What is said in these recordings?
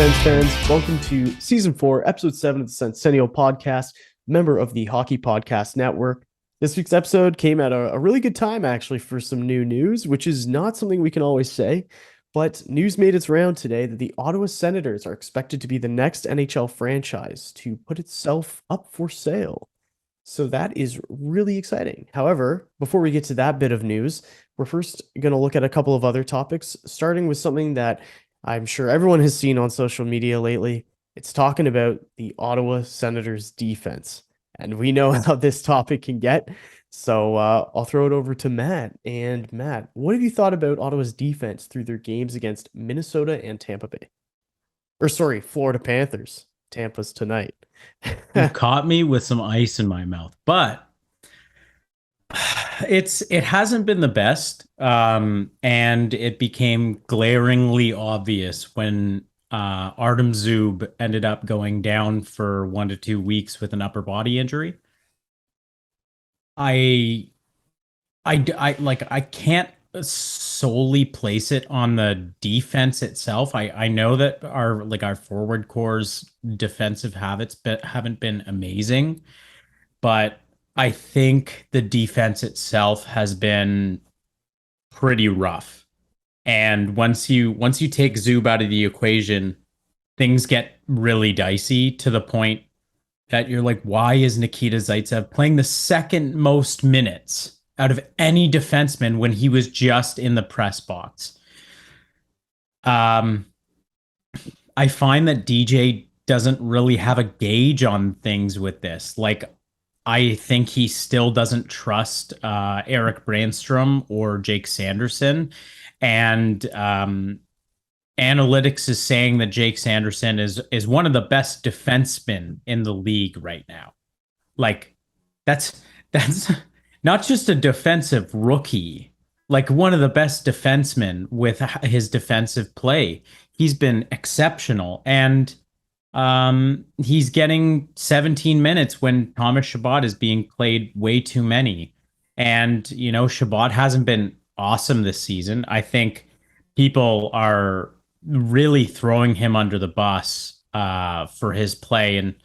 Sens fans. Welcome to Season 4, Episode 7 of the Senstennial Podcast, member of the Hockey Podcast Network. This week's episode came at a really good time, actually, for some new news, which is not something we can always say. But news made its round today that the Ottawa Senators are expected to be the next NHL franchise to put itself up for sale. So that is really exciting. However, before we get to that bit of news, we're first going to look at a couple of other topics, starting with something that I'm sure everyone has seen on social media lately. It's talking about the Ottawa Senators defense. And we know how this topic can get. So I'll throw it over to Matt. And Matt, what have you thought about Ottawa's defense through their games against Minnesota and Tampa Bay? Or sorry, Florida Panthers. Tampa's tonight. You caught me with some ice in my mouth, but it hasn't been the best, and it became glaringly obvious when Artem Zub ended up going down for 1 to 2 weeks with an upper body injury. I can't solely place it on the defense itself. I know that our forward core's defensive habits haven't been amazing, but I think the defense itself has been pretty rough. And once you take Zub out of the equation, things get really dicey to the point that you're like, why is Nikita Zaitsev playing the second most minutes out of any defenseman when he was just in the press box? I find that DJ doesn't really have a gauge on things with this. Like, I think he still doesn't trust Eric Brandstrom or Jake Sanderson. And analytics is saying that Jake Sanderson is one of the best defensemen in the league right now. Like, that's not just a defensive rookie, like one of the best defensemen with his defensive play. He's been exceptional. And he's getting 17 minutes when Thomas Chabot is being played way too many. And, Chabot hasn't been awesome this season. I think people are really throwing him under the bus for his play, and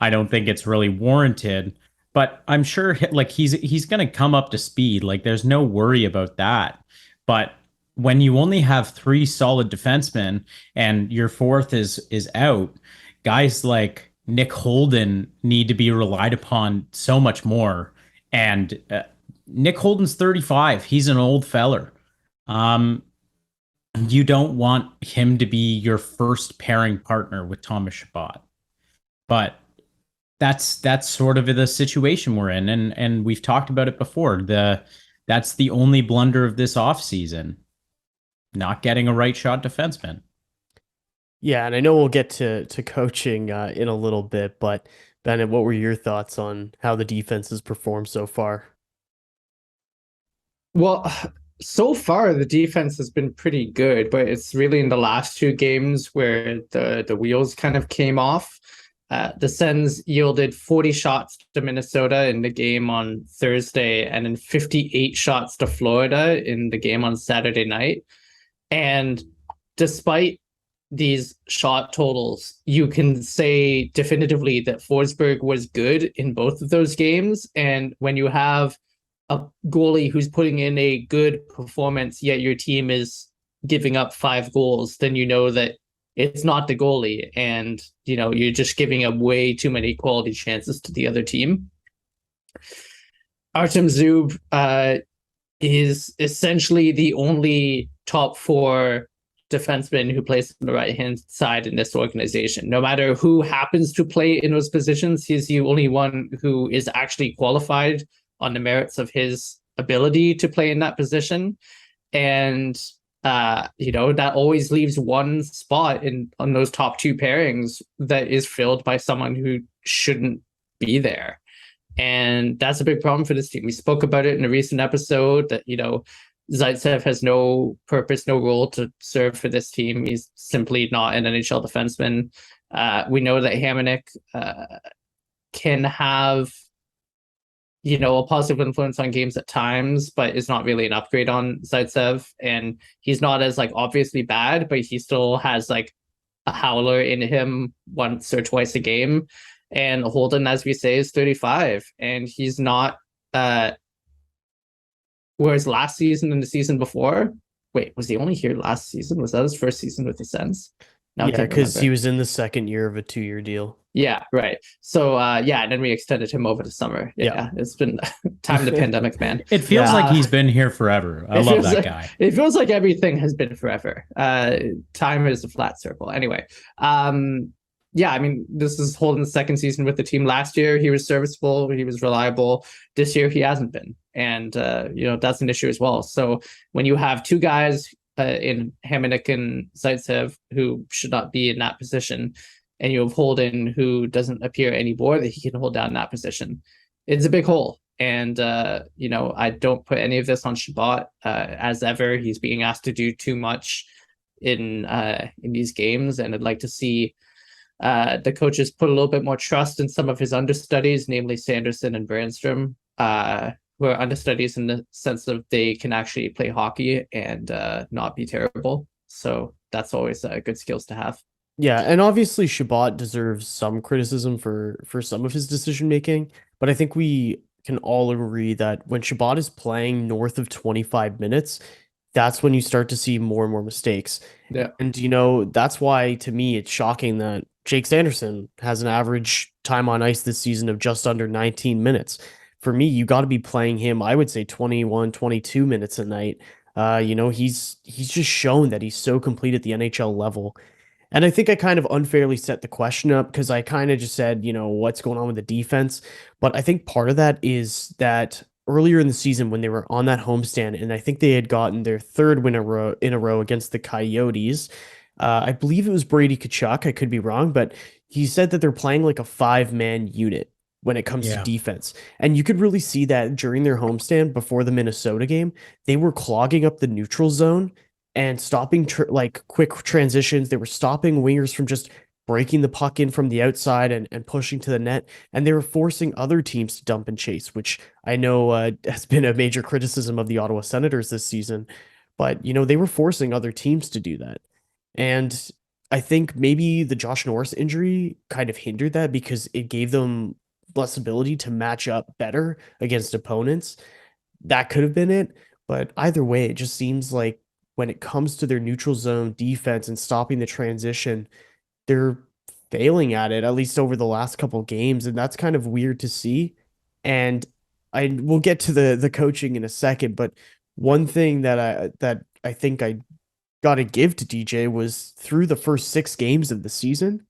I don't think it's really warranted. But I'm sure he's going to come up to speed. Like, there's no worry about that. But when you only have 3 solid defensemen and your fourth is out, guys like Nick Holden need to be relied upon so much more. And Nick Holden's 35. He's an old feller. You don't want him to be your first pairing partner with Thomas Chabot. But that's sort of the situation we're in. And we've talked about it before. That's the only blunder of this offseason. Not getting a right shot defenseman. Yeah, and I know we'll get to coaching in a little bit, but Bennett, what were your thoughts on how the defense has performed so far? Well, so far the defense has been pretty good, but it's really in the last 2 games where the wheels kind of came off. The Sens yielded 40 shots to Minnesota in the game on Thursday, and then 58 shots to Florida in the game on Saturday night. And despite these shot totals, you can say definitively that Forsberg was good in both of those games. And when you have a goalie who's putting in a good performance, yet your team is giving up 5 goals, then you know that it's not the goalie, and you're just giving up way too many quality chances to the other team. Artem Zub is essentially the only top 4 defenseman who plays on the right-hand side in this organization. No matter who happens to play in those positions, he's the only one who is actually qualified on the merits of his ability to play in that position. And, that always leaves one spot on those top 2 pairings that is filled by someone who shouldn't be there. And that's a big problem for this team. We spoke about it in a recent episode that, Zaitsev has no purpose, no role to serve for this team. He's simply not an NHL defenseman. We know that Hamonic can have, a positive influence on games at times, but is not really an upgrade on Zaitsev. And he's not as obviously bad, but he still has a howler in him once or twice a game. And Holden, as we say, is 35, and he's not. Whereas last season and the season before, wait, was he only here last season? Was that his first season with the Sens? Now I Yeah, can't because he remember. was in the second year of a 2-year deal. Yeah, right. So yeah, and then we extended him over the summer. Yeah, it's been time of the pandemic, man. It feels like he's been here forever. I love that guy. It feels like everything has been forever. Time is a flat circle. Anyway, yeah, I mean, this is Holden's second season with the team. Last year, he was serviceable, he was reliable. This year, he hasn't been, and that's an issue as well. So when you have two guys in Hamonic and Zaitsev who should not be in that position, and you have Holden who doesn't appear anymore that he can hold down that position, it's a big hole. And I don't put any of this on Shabbat. As ever, he's being asked to do too much in these games, and I'd like to see the coaches put a little bit more trust in some of his understudies, namely Sanderson and Brandstrom, who are understudies in the sense of they can actually play hockey and not be terrible. So that's always good skills to have. Yeah, and obviously Shabbat deserves some criticism for some of his decision making, but I think we can all agree that when Shabbat is playing north of 25 minutes, that's when you start to see more and more mistakes. Yeah. And that's why to me it's shocking that Jake Sanderson has an average time on ice this season of just under 19 minutes. For me, you got to be playing him, I would say 21, 22 minutes a night. He's just shown that he's so complete at the NHL level. And I think I kind of unfairly set the question up because I kind of just said, what's going on with the defense? But I think part of that is that earlier in the season when they were on that homestand, and I think they had gotten their third win in a row against the Coyotes. I believe it was Brady Tkachuk. I could be wrong, but he said that they're playing like a 5-man unit when it comes to defense. And you could really see that during their homestand before the Minnesota game, they were clogging up the neutral zone and stopping quick transitions. They were stopping wingers from just breaking the puck in from the outside and pushing to the net. And they were forcing other teams to dump and chase, which I know has been a major criticism of the Ottawa Senators this season. But, they were forcing other teams to do that. And I think maybe the Josh Norris injury kind of hindered that because it gave them less ability to match up better against opponents. That could have been it. But either way, it just seems like when it comes to their neutral zone defense and stopping the transition, they're failing at it, at least over the last couple of games. And that's kind of weird to see. And we'll get to the coaching in a second, but one thing that I think I got to give to DJ was through the first 6 games of the season,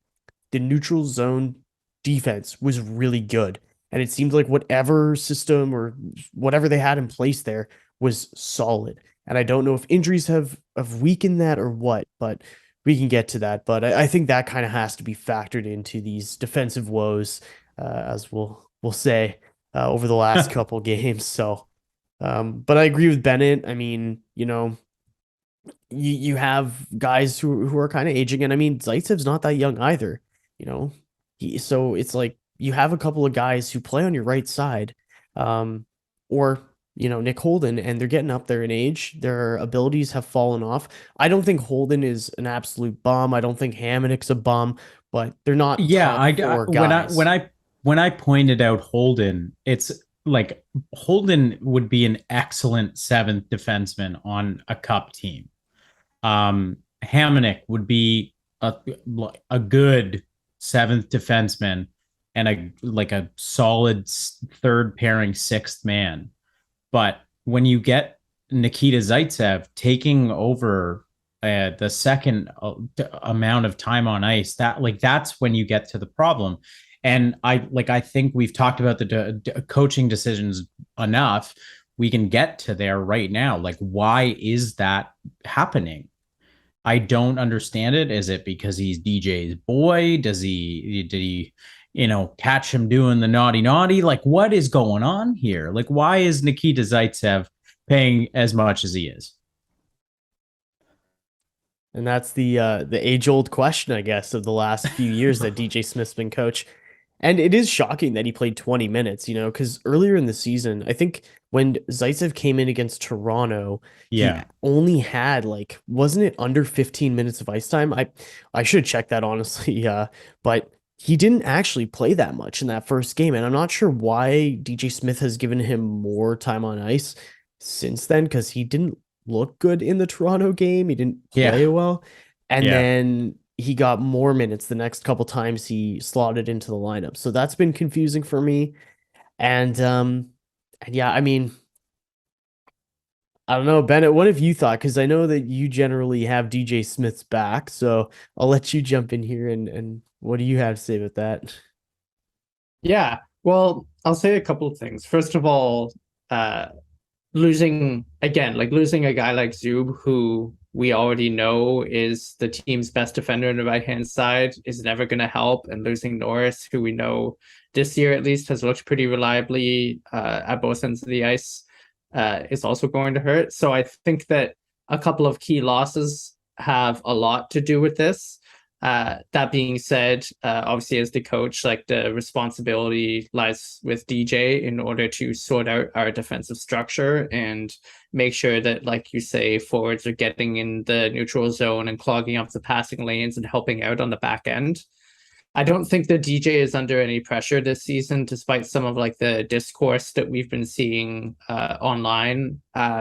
the neutral zone defense was really good. And it seemed like whatever system or whatever they had in place there was solid. And I don't know if injuries have weakened that or what, but we can get to that. But I think that kind of has to be factored into these defensive woes, as we'll say, over the last couple games. So, but I agree with Bennett. I mean, you have guys who are kind of aging, and I mean Zaitsev's not that young either, so it's like you have a couple of guys who play on your right side, or Nick Holden, and they're getting up there in age. Their abilities have fallen off. I don't think Holden is an absolute bum. I don't think Hamonic's a bum, but they're not top 4 guys. When I pointed out Holden, it's like Holden would be an excellent 7th defenseman on a cup team. Hamonic would be a good 7th defenseman and a solid 3rd pairing 6th man. But when you get Nikita Zaitsev taking over the second amount of time on ice, that's when you get to the problem. And I think we've talked about the coaching decisions enough. We can get to there right now. Like, why is that happening? I don't understand it. Is it because he's DJ's boy? Did he catch him doing the naughty? Like, what is going on here? Like, why is Nikita Zaitsev paying as much as he is? And that's the age-old question, I guess, of the last few years that DJ Smith's been coach. And it is shocking that he played 20 minutes, because earlier in the season, I think when Zaitsev came in against Toronto, he Yeah. only had like, wasn't it under 15 minutes of ice time? I should check that honestly, but he didn't actually play that much in that first game, and I'm not sure why DJ Smith has given him more time on ice since then, because he didn't look good in the Toronto game. He didn't play Yeah. well. And Yeah. then he got more minutes the next couple times he slotted into the lineup. So that's been confusing for me. And yeah, I mean, I don't know, Bennett, what have you thought? Because I know that you generally have DJ Smith's back, so I'll let you jump in here and what do you have to say about that? Yeah. Well, I'll say a couple of things. First of all, uh, losing again, like losing a guy like Zub, who we already know is the team's best defender on the right hand side, is never going to help. And losing Norris, who we know this year at least has looked pretty reliably at both ends of the ice, is also going to hurt. So I think that a couple of key losses have a lot to do with this. That being said, obviously as the coach, like the responsibility lies with DJ in order to sort out our defensive structure and make sure that, like you say, forwards are getting in the neutral zone and clogging up the passing lanes and helping out on the back end. I don't think the DJ is under any pressure this season, despite some of like the discourse that we've been seeing online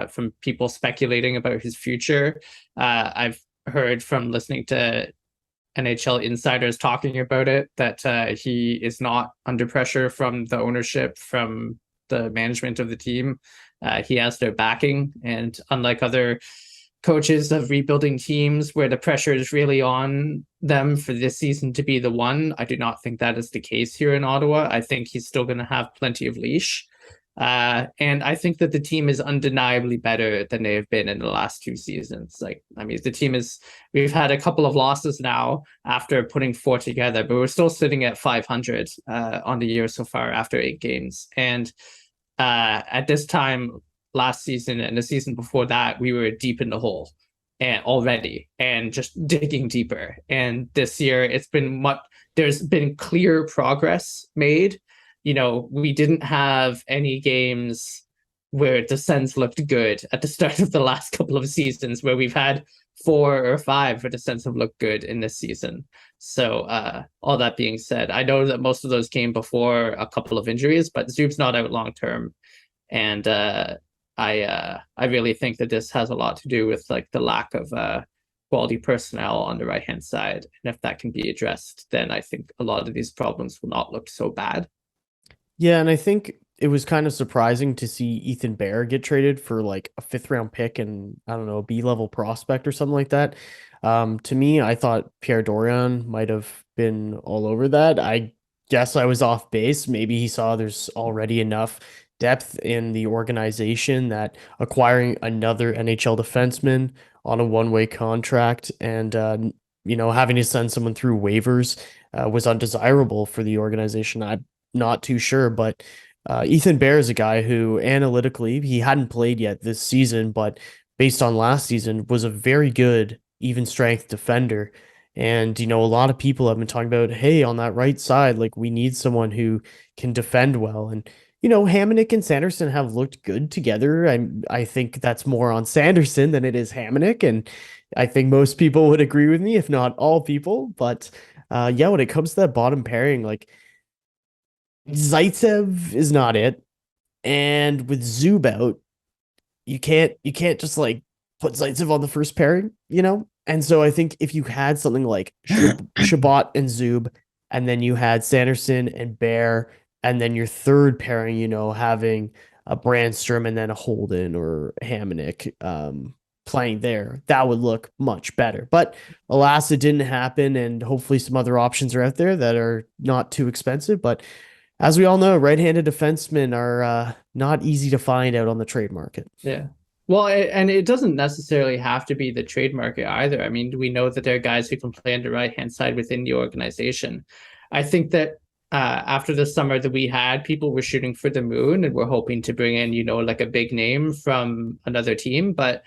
from people speculating about his future. I've heard from listening to NHL insiders talking about it that he is not under pressure from the ownership, from the management of the team. He has their backing, and unlike other coaches of rebuilding teams where the pressure is really on them for this season to be the one, I do not think that is the case here in Ottawa. I think he's still going to have plenty of leash. And I think that the team is undeniably better than they have been in the last 2 seasons. Like, I mean, we've had a couple of losses now after putting 4 together, but we're still sitting at 500 on the year so far after 8 games. And at this time last season and the season before that, we were deep in the hole and already and just digging deeper. And this year there's been clear progress made. We didn't have any games where the Sens looked good at the start of the last couple of seasons, where we've had 4 or 5 where the Sens have looked good in this season. So all that being said, I know that most of those came before a couple of injuries, but Zub's not out long term. And I really think that this has a lot to do with like the lack of quality personnel on the right hand side. And if that can be addressed, then I think a lot of these problems will not look so bad. Yeah, and I think it was kind of surprising to see Ethan Bear get traded for like a 5th-round pick and I don't know, a B-level prospect or something like that. To me, I thought Pierre Dorion might have been all over that. I guess I was off base. Maybe he saw there's already enough depth in the organization that acquiring another NHL defenseman on a one-way contract and having to send someone through waivers was undesirable for the organization. I'm not too sure, but Ethan Bear is a guy who analytically he hadn't played yet this season, but based on last season was a very good even strength defender. And a lot of people have been talking about, hey, on that right side, like we need someone who can defend well. And Hamonic and Sanderson have looked good together. I think that's more on Sanderson than it is Hamonic, and I think most people would agree with me, if not all people. But yeah, when it comes to that bottom pairing, like Zaitsev is not it, and with Zub out, you can't just like put Zaitsev on the first pairing. And so I think if you had something like Shabbat and Zub, and then you had Sanderson and Bear, and then your third pairing, having a Brandstrom and then a Holden or Hamonic playing there, that would look much better. But alas, it didn't happen, and hopefully some other options are out there that are not too expensive. But as we all know, right-handed defensemen are not easy to find out on the trade market. Yeah. Well, and it doesn't necessarily have to be the trade market either. I mean, we know that there are guys who can play on the right-hand side within the organization. I think that after the summer that we had, people were shooting for the moon and were hoping to bring in, like a big name from another team. But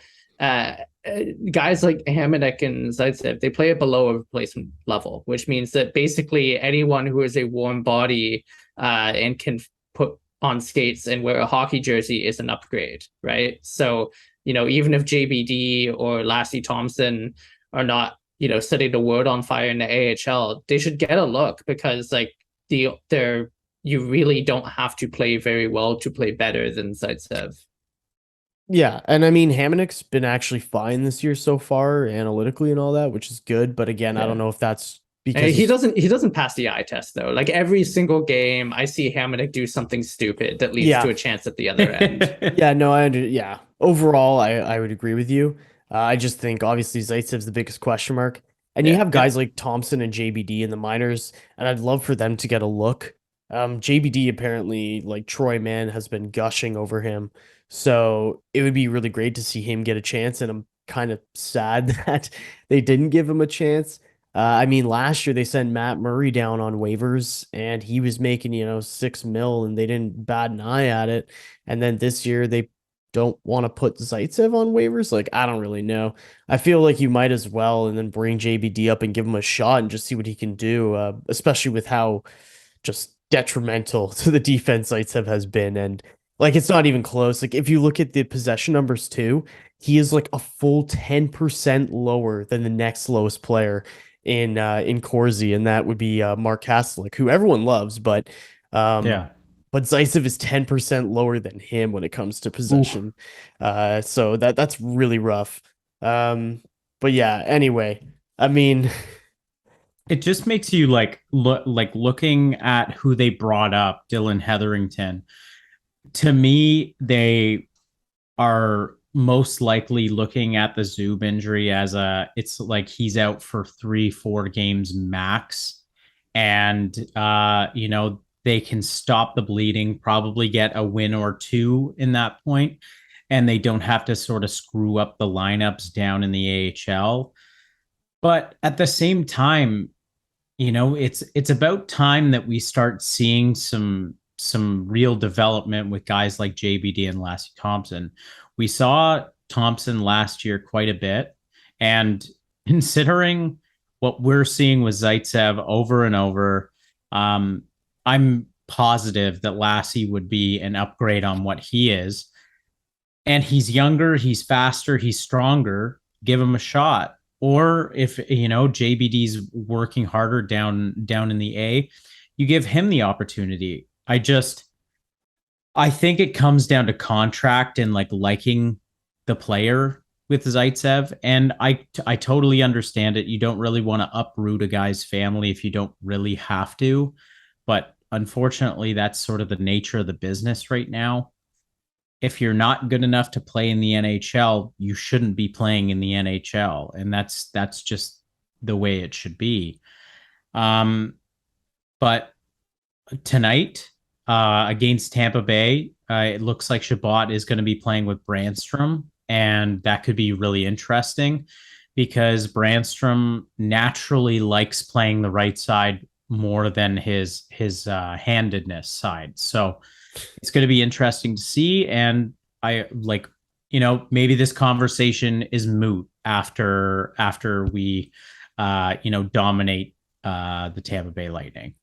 guys like Hamonic and Zaitsev, they play it below a replacement level, which means that basically anyone who is a warm body and can put on skates and wear a hockey jersey is an upgrade, right? So, even if JBD or Lassie Thompson are not, setting the world on fire in the AHL, they should get a look, because like you really don't have to play very well to play better than Zaitsev. Yeah, and I mean Hamonic's been actually fine this year so far, analytically and all that, which is good. But again, I don't know if that's because and he doesn't pass the eye test though. Like every single game, I see Hamonic do something stupid that leads to a chance at the other end. Yeah, no, overall, I would agree with you. I just think obviously Zaitsev's the biggest question mark, and you have guys like Thompson and JBD in the minors, and I'd love for them to get a look. JBD apparently, like Troy Mann, has been gushing over him. So it would be really great to see him get a chance, and I'm kind of sad that they didn't give him a chance. I mean, last year they sent Matt Murray down on waivers, and he was making, $6 million, and they didn't bat an eye at it. And then this year they don't want to put Zaitsev on waivers. Like, I don't really know. I feel like you might as well, and then bring JBD up and give him a shot and just see what he can do, especially with how just detrimental to the defense Zaitsev has been. And like, it's not even close. Like, if you look at the possession numbers too, he is like a full 10% lower than the next lowest player in Corsi, and that would be Mark Kastelic, who everyone loves, but but Zaitsev is 10% lower than him when it comes to possession. So that's really rough. But yeah, anyway, I mean, it just makes you looking at who they brought up, Dylan Hetherington. To me, they are most likely looking at the Zub injury as it's like he's out for 3-4 games max. And, they can stop the bleeding, probably get a win or two in that point, and they don't have to sort of screw up the lineups down in the AHL. But at the same time, it's about time that we start seeing some real development with guys like JBD and Lassie Thompson. We saw Thompson last year quite a bit, and considering what we're seeing with Zaitsev over and over, I'm positive that Lassie would be an upgrade on what he is. And he's younger, he's faster, he's stronger. Give him a shot. Or if JBD's working harder down in the A, you give him the opportunity. I think it comes down to contract and liking the player with Zaitsev. And I totally understand it. You don't really want to uproot a guy's family if you don't really have to. But unfortunately, that's sort of the nature of the business right now. If you're not good enough to play in the NHL, you shouldn't be playing in the NHL. And that's just the way it should be. But tonight, against Tampa Bay, it looks like Shabbat is going to be playing with Brandstrom, and that could be really interesting because Brandstrom naturally likes playing the right side more than his handedness side. So it's going to be interesting to see. And I maybe this conversation is moot after we dominate the Tampa Bay Lightning.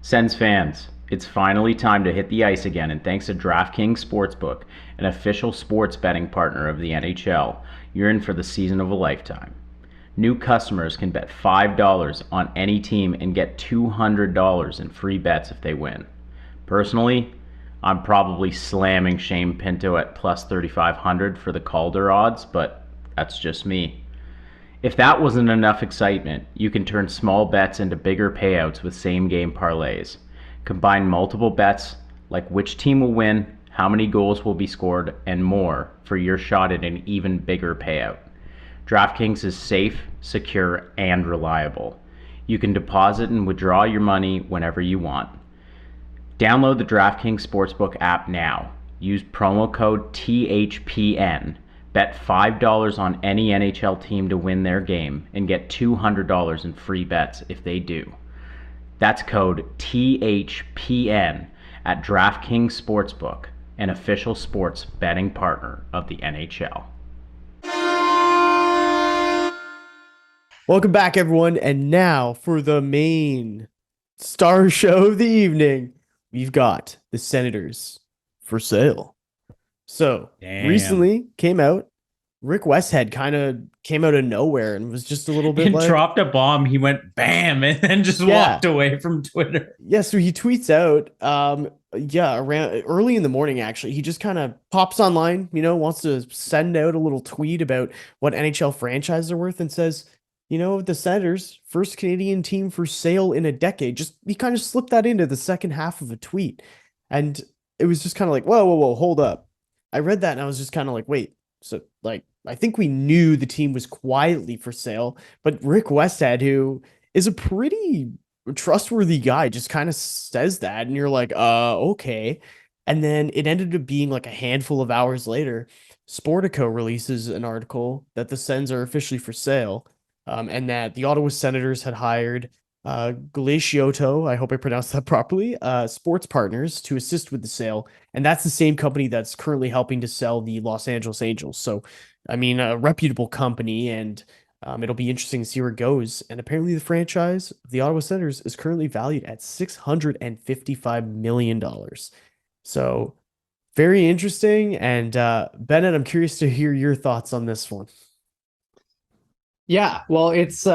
Sens fans, it's finally time to hit the ice again, and thanks to DraftKings Sportsbook, an official sports betting partner of the NHL, you're in for the season of a lifetime. New customers can bet $5 on any team and get $200 in free bets if they win. Personally, I'm probably slamming Shane Pinto at plus 3,500 for the Calder odds, but that's just me. If that wasn't enough excitement, you can turn small bets into bigger payouts with same-game parlays. Combine multiple bets like which team will win, how many goals will be scored, and more for your shot at an even bigger payout. DraftKings is safe, secure, and reliable. You can deposit and withdraw your money whenever you want. Download the DraftKings Sportsbook app now. Use promo code THPN. Bet $5 on any NHL team to win their game and get $200 in free bets if they do. That's code THPN at DraftKings Sportsbook, an official sports betting partner of the NHL. Welcome back, everyone. And now for the main star show of the evening, we've got the Senators for sale. So recently came out, Rick Westhead kind of came out of nowhere and was just a little bit like, dropped a bomb. He went bam and then just walked away from Twitter. Yeah, so he tweets out, around early in the morning, actually. He just kind of pops online, wants to send out a little tweet about what NHL franchises are worth and says, the Senators, first Canadian team for sale in a decade. He kind of slipped that into the second half of a tweet. And it was just kind of like, whoa, hold up. I read that and I was just kind of like, wait, so like, I think we knew the team was quietly for sale, but Rick Westhead, who is a pretty trustworthy guy, just kind of says that. And you're like, okay. And then it ended up being like a handful of hours later, Sportico releases an article that the Sens are officially for sale. And that the Ottawa Senators had hired Glaciotto, I hope I pronounced that properly, sports partners to assist with the sale. And that's the same company that's currently helping to sell the Los Angeles Angels. So, I mean, a reputable company, and it'll be interesting to see where it goes. And apparently the franchise, the Ottawa Senators, is currently valued at $655 million. So very interesting. And Bennett, I'm curious to hear your thoughts on this one. Yeah, well, it's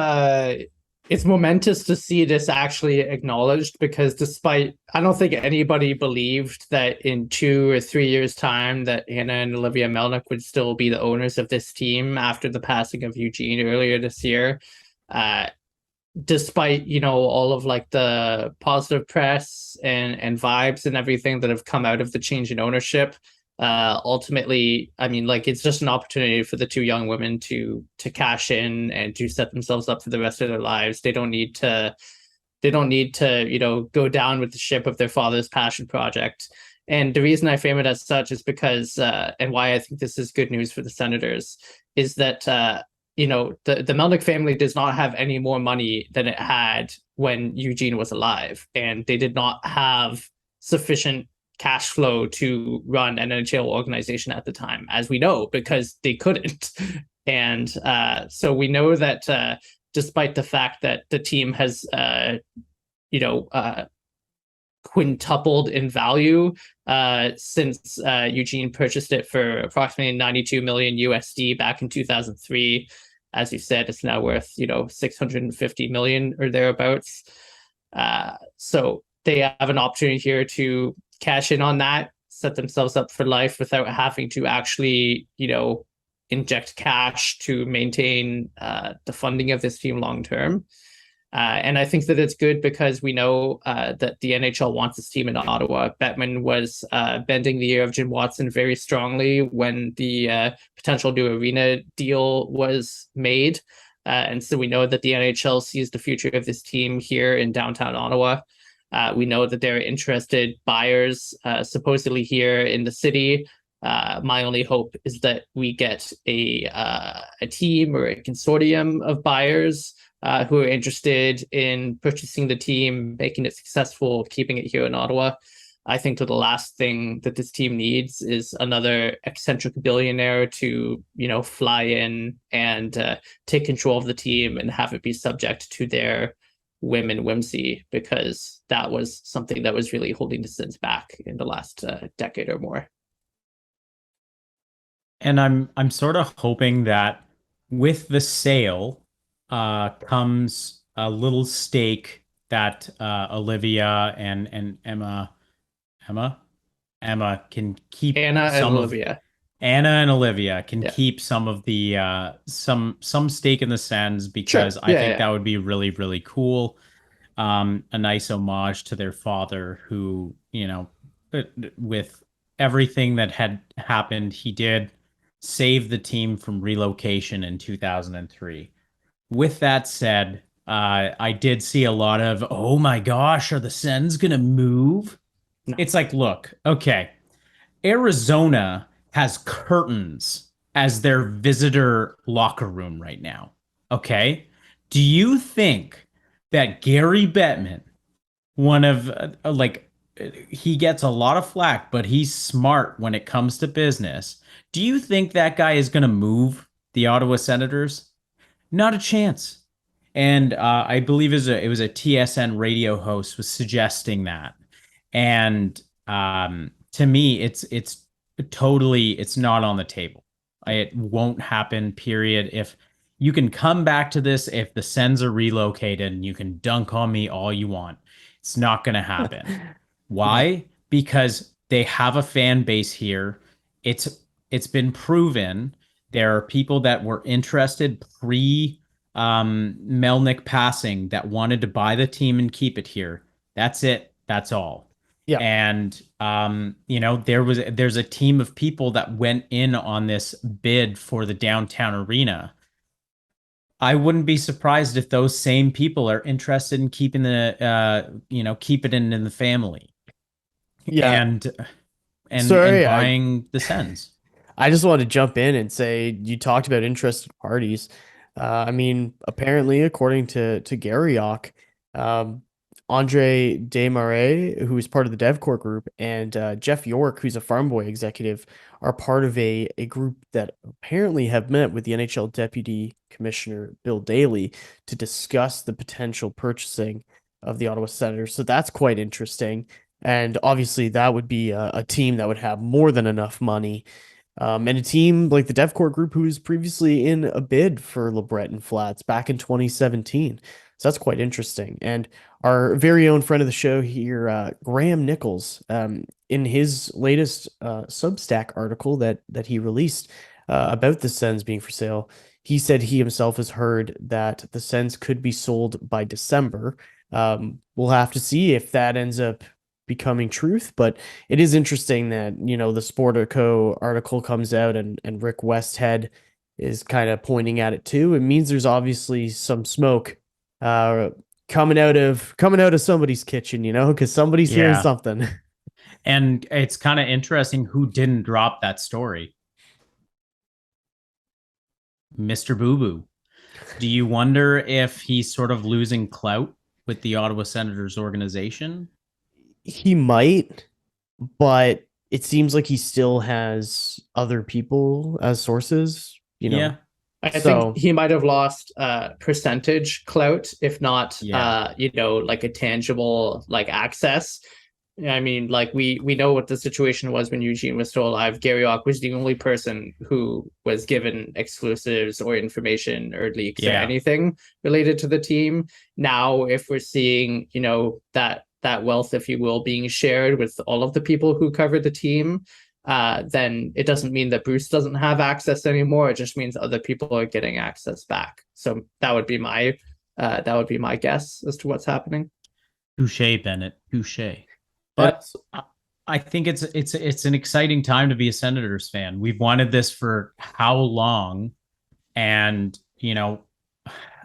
momentous to see this actually acknowledged, because despite, I don't think anybody believed that in 2 or 3 years' time that Anna and Olivia Melnick would still be the owners of this team after the passing of Eugene earlier this year. Despite, all of like the positive press and vibes and everything that have come out of the change in ownership, ultimately, I mean, like, it's just an opportunity for the two young women to cash in and to set themselves up for the rest of their lives. They don't need to go down with the ship of their father's passion project. And the reason I frame it as such is because and why I think this is good news for the Senators is that the Melnick family does not have any more money than it had when Eugene was alive, and they did not have sufficient cash flow to run an NHL organization at the time, as we know, because they couldn't. And so we know that despite the fact that the team has quintupled in value since Eugene purchased it for approximately 92 million USD back in 2003. As you said, it's now worth 650 million or thereabouts. So they have an opportunity here to cash in on that, set themselves up for life without having to actually, inject cash to maintain the funding of this team long term. And I think that it's good because we know that the NHL wants this team in Ottawa. Bettman was bending the ear of Jim Watson very strongly when the potential new arena deal was made. And so we know that the NHL sees the future of this team here in downtown Ottawa. We know that there are interested buyers supposedly here in the city. My only hope is that we get a team or a consortium of buyers who are interested in purchasing the team, making it successful, keeping it here in Ottawa. I think that the last thing that this team needs is another eccentric billionaire to, fly in and take control of the team and have it be subject to their whim and whimsy, because that was something that was really holding the Sens back in the last decade or more. And I'm sort of hoping that with the sale comes a little stake that Olivia and Emma can keep. Anna and Olivia can keep some of the some stake in the Sens, because I think that would be really, really cool. A nice homage to their father, who, with everything that had happened, he did save the team from relocation in 2003. With that said, I did see a lot of, oh my gosh, are the Sens gonna move? No. It's like, look, okay, Arizona has curtains as their visitor locker room right now. Okay, do you think that Gary Bettman, one of he gets a lot of flack, but he's smart when it comes to business. Do you think that guy is going to move the Ottawa Senators? Not a chance. And I believe it was a TSN radio host was suggesting that. And to me, it's totally it's not on the table. It won't happen. Period. If you can come back to this, if the Sens are relocated, and you can dunk on me all you want, it's not going to happen. Why? Because they have a fan base here. It's been proven. There are people that were interested pre Melnick passing that wanted to buy the team and keep it here. That's it. That's all. Yeah. And there's a team of people that went in on this bid for the downtown arena. I wouldn't be surprised if those same people are interested in keeping keep it in the family. Yeah. And Sorry, buying the Sens. I just wanted to jump in and say you talked about interested parties. I mean, apparently, according to Garriock, Andre Desmarais, who is part of the DevCore group, and Jeff York, who's a Farm Boy executive, are part of a group that apparently have met with the NHL Deputy Commissioner Bill Daley to discuss the potential purchasing of the Ottawa Senators. So that's quite interesting. And obviously, that would be a team that would have more than enough money. And a team like the DevCore group, who was previously in a bid for LeBreton Flats back in 2017. So that's quite interesting. And our very own friend of the show here, Graham Nichols, in his latest Substack article that he released about the Sens being for sale, he said he himself has heard that the Sens could be sold by December. We'll have to see if that ends up becoming truth, but it is interesting that, the Sportico article comes out and Rick Westhead is kind of pointing at it too. It means there's obviously some smoke coming out of somebody's kitchen, because somebody's hearing something. And it's kind of interesting who didn't drop that story. Mr. Boo Boo. Do you wonder if he's sort of losing clout with the Ottawa Senators organization? He might, but it seems like he still has other people as sources, Yeah. I think he might have lost percentage clout, if not, like a tangible access. I mean, we know what the situation was when Eugene was still alive. Garriock was the only person who was given exclusives or information or leaks or anything related to the team. Now, if we're seeing, that wealth, if you will, being shared with all of the people who cover the team, then it doesn't mean that Bruce doesn't have access anymore. It just means other people are getting access back. So that would be my guess as to what's happening. Touché, Bennett. Touché. But I think it's an exciting time to be a Senators fan. We've wanted this for how long? And,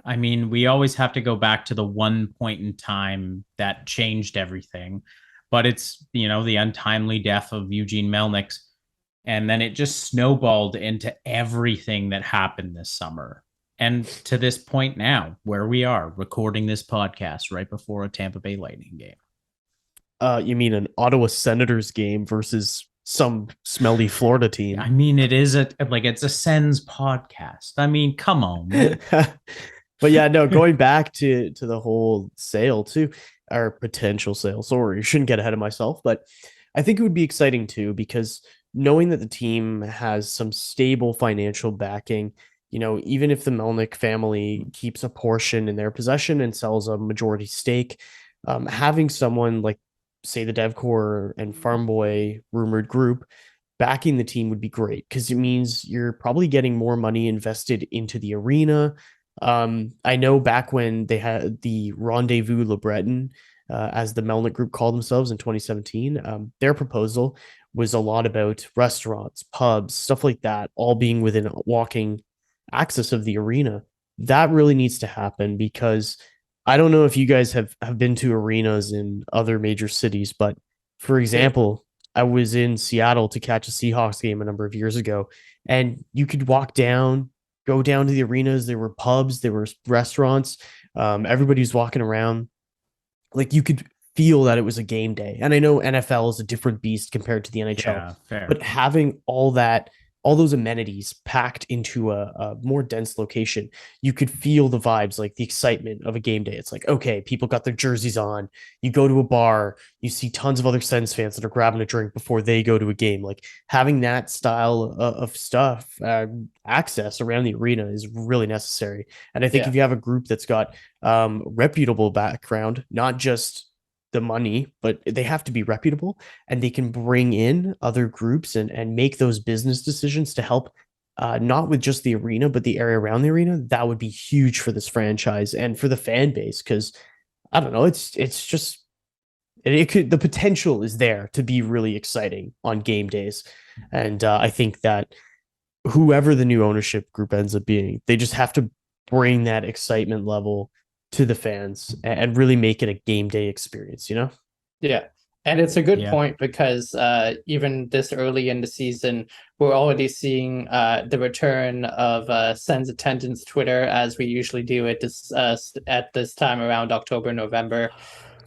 I mean, we always have to go back to the one point in time that changed everything. But it's, the untimely death of Eugene Melnick. And then it just snowballed into everything that happened this summer. And to this point now, where we are recording this podcast right before a Tampa Bay Lightning game. You mean an Ottawa Senators game versus some smelly Florida team? I mean, it's a Sens podcast. I mean, come on, man. But yeah, no, going back to the whole sale too, or potential sale. Sorry, shouldn't get ahead of myself, but I think it would be exciting too, because knowing that the team has some stable financial backing, even if the Melnick family keeps a portion in their possession and sells a majority stake, having someone like, say, the DevCore and Farm Boy rumored group backing the team would be great, because it means you're probably getting more money invested into the arena. I know back when they had the Rendezvous Le Breton, as the Melnick group called themselves in 2017, their proposal was a lot about restaurants, pubs, stuff like that, all being within walking access of the arena. That really needs to happen, because I don't know if you guys have been to arenas in other major cities, but for example, I was in Seattle to catch a Seahawks game a number of years ago, and you could go down to the arenas. There were pubs, there were restaurants. Everybody was walking around. Like, you could feel that it was a game day. And I know NFL is a different beast compared to the NHL, Yeah, fair. but having all those amenities packed into a more dense location, you could feel the vibes, like the excitement of a game day. It's like, okay, people got their jerseys on. You go to a bar, you see tons of other Sens fans that are grabbing a drink before they go to a game. Like having that style of stuff, access around the arena is really necessary. And I think if you have a group that's got reputable background, not just the money, but they have to be reputable, and they can bring in other groups and make those business decisions to help, not with just the arena, but the area around the arena. That would be huge for this franchise and for the fan base. Cause I don't know, it's just, the potential is there to be really exciting on game days. And I think that whoever the new ownership group ends up being, they just have to bring that excitement level to the fans and really make it a game day experience, Yeah. And it's a good point because even this early in the season, we're already seeing the return of Sens attendance Twitter, as we usually do at this time around October, November.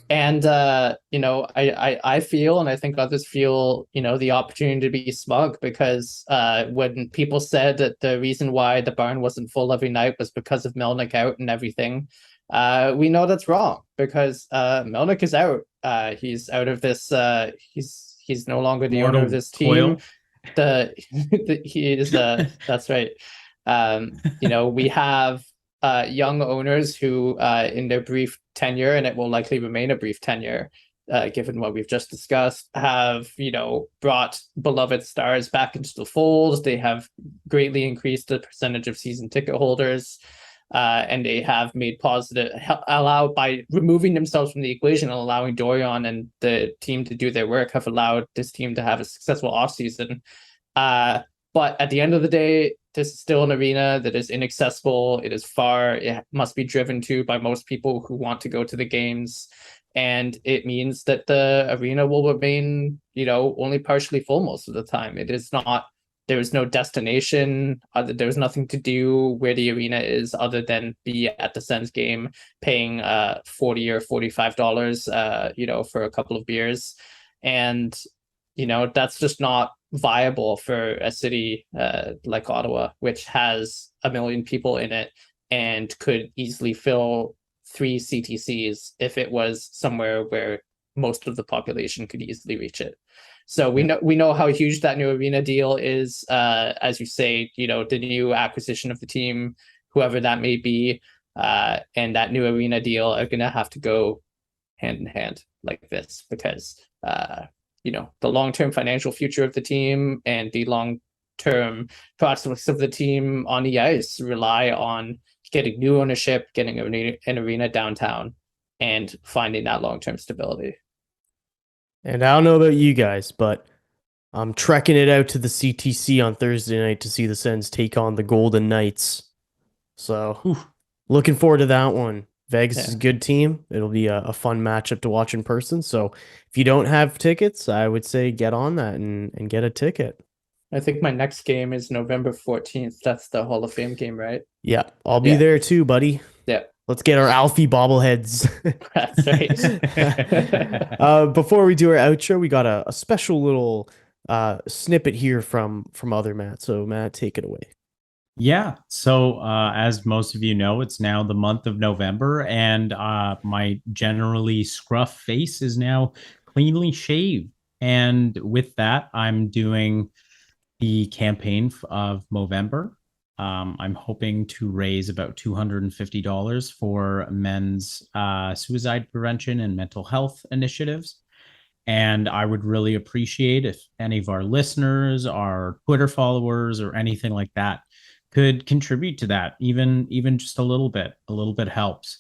And I feel, and I think others feel, the opportunity to be smug, because when people said that the reason why the barn wasn't full every night was because of Melnick out and everything, we know that's wrong, because Melnick is out. He's out of this. He's no longer the owner of this team. He is that's right. We have young owners who, in their brief tenure, and it will likely remain a brief tenure, given what we've just discussed, have brought beloved stars back into the fold. They have greatly increased the percentage of season ticket holders. And they have made by removing themselves from the equation and allowing Dorion and the team to do their work, have allowed this team to have a successful offseason. But at the end of the day, this is still an arena that is inaccessible. It is far. It must be driven to by most people who want to go to the games. And it means that the arena will remain, only partially full most of the time. It is not. There is no destination. There's nothing to do where the arena is other than be at the Sens game, paying $40 or $45, for a couple of beers, and that's just not viable for a city like Ottawa, which has 1 million people in it and could easily fill 3 CTCs if it was somewhere where most of the population could easily reach it. So we know how huge that new arena deal is. As you say, the new acquisition of the team, whoever that may be, and that new arena deal are going to have to go hand in hand like this, because the long-term financial future of the team and the long-term prospects of the team on the ice rely on getting new ownership, getting an arena downtown, and finding that long-term stability. And I don't know about you guys, but I'm trekking it out to the CTC on Thursday night to see the Sens take on the Golden Knights. So, looking forward to that one. Vegas is a good team. It'll be a fun matchup to watch in person. So, if you don't have tickets, I would say get on that and get a ticket. I think my next game is November 14th. That's the Hall of Fame game, right? Yeah, I'll be there too, buddy. Yeah. Let's get our Alfie bobbleheads. That's right. Before we do our outro, we got a special little snippet here from other Matt. So Matt, take it away. Yeah. So as most of you know, it's now the month of November, and my generally scruff face is now cleanly shaved. And with that, I'm doing the campaign of Movember. I'm hoping to raise about $250 for men's suicide prevention and mental health initiatives. And I would really appreciate if any of our listeners, our Twitter followers, or anything like that could contribute to that. Even just a little bit helps.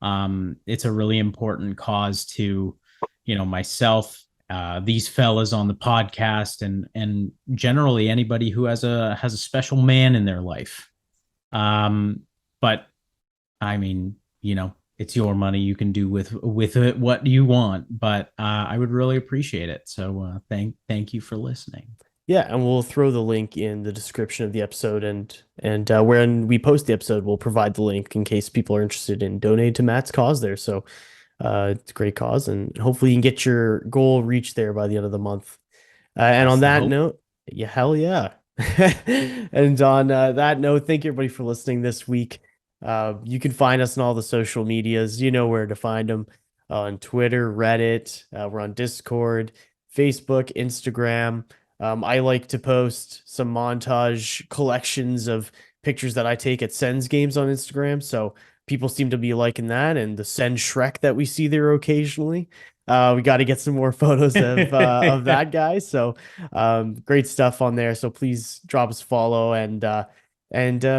It's a really important cause to, myself, these fellas on the podcast, and generally anybody who has a special man in their life. But I mean, it's your money. You can do with it what you want, but I would really appreciate it. So thank you for listening. Yeah, and we'll throw the link in the description of the episode, and when we post the episode, we'll provide the link in case people are interested in donating to Matt's cause there. So It's a great cause, and hopefully you can get your goal reached there by the end of the month. And That's on the that hope. note, yeah, hell yeah. And on that note, thank you everybody for listening this week. You can find us on all the social medias. You know where to find them on Twitter, Reddit. We're on Discord, Facebook, Instagram. I like to post some montage collections of pictures that I take at Sens games on Instagram. So people seem to be liking that, and the Sens Shrek that we see there occasionally. We got to get some more photos of that guy. So great stuff on there. So please drop us a follow and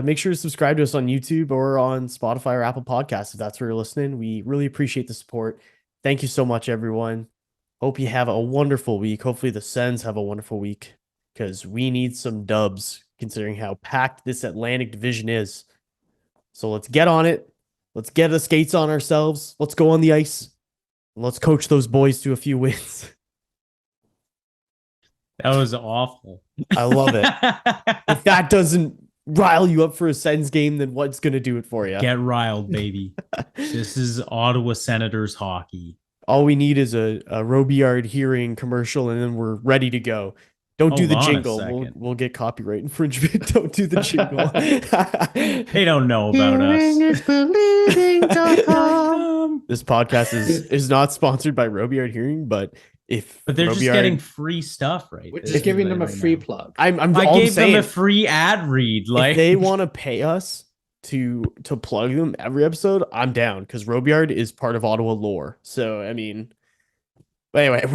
make sure to subscribe to us on YouTube or on Spotify or Apple Podcasts if that's where you're listening. We really appreciate the support. Thank you so much, everyone. Hope you have a wonderful week. Hopefully the Sens have a wonderful week because we need some dubs considering how packed this Atlantic Division is. So let's get on it. Let's get the skates on ourselves. Let's go on the ice. Let's coach those boys to a few wins. That was awful. I love it. If that doesn't rile you up for a Sens game, then what's going to do it for you? Get riled, baby. This is Ottawa Senators hockey. All we need is a Robillard hearing commercial, and then we're ready to go. Don't do the Hold on a jingle. second. We'll get copyright infringement. Don't do the jingle. They don't know about us. This podcast is not sponsored by Robillard Hearing, but they're just Robillard- getting free stuff, right? We're This just giving is them a right free now. plug. I I gave them a free ad read. Like if they want to pay us to plug them every episode, I'm down because Robillard is part of Ottawa lore. So I mean, anyway,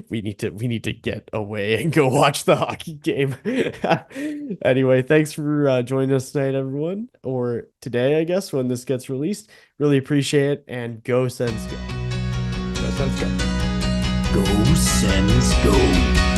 we need to get away and go watch the hockey game. Anyway, thanks for joining us tonight, everyone, or today, I guess, when this gets released. Really appreciate it, and go Sens go. Go Sens go. Go Sens go.